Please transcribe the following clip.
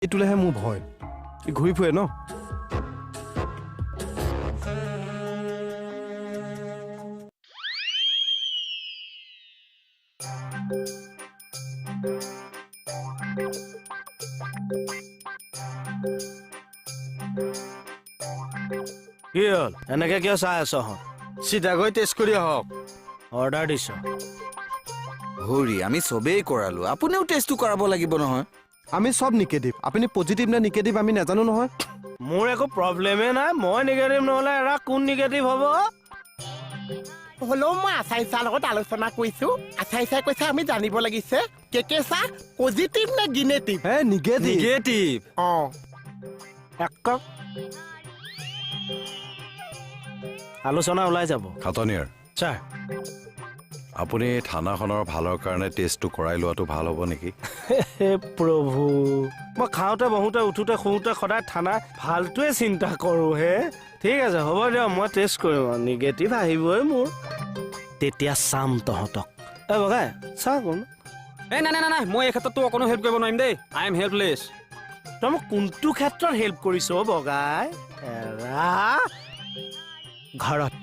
ইটোলেহে মোৰ ভয় ই ঘূৰি ফুৰে ন কি হ'ল এনেকে কিয় চাই আছ চিধা গৈ টেষ্ট কৰি আহক অৰ্ডাৰ দিছ হৰি আমি সবেই কৰালো আপুনিও টেষ্টটো কৰাব লাগিব নহয় আমি সব নিগেটিভ আপুনি পজিটিভ নে নিগেটিভ আমি নাজানো নহয় মোৰ একো প্ৰব্লেমে নাই মই নিগেটিভ নহ'লে এৰা কোন নিগেটিভ হ'ব হলেও মই আচাই চাৰ লগত আলোচনা কৰিছো আচাই চাই কৈছে আমি জানিব লাগিছে কেকে চাহ পজিটিভ নে গিনেটিভ হে নিগেটিভ নিগেটিভ এক কাপ আলোচনা ওলাই যাব খাটনিয়াৰ ছাৰ আপুনি থানাখনৰ ভালৰ কাৰণে টেষ্টটো কৰাই লোৱাটো ভাল হ'ব নেকি হে প্ৰভু মই খাওঁতে বহুতে উঠোতে শুওঁতে সদায় থানা ভালটোৱে চিন্তা কৰোঁ হে ঠিক আছে হ'ব দিয়ক মই টেষ্ট কৰিম নিগেটিভ আহিবই মোৰ তেতিয়া চাম তহঁতক এ বগাই চা কোন এই নাই নাই নাই মই এই ক্ষেত্ৰত তোক অকণো হেল্প কৰিব নোৱাৰিম দেই আই এম হেল্পলেছ তই মোক কোনটো ক্ষেত্ৰত হেল্প কৰিছ বগাই এৰা ঘৰত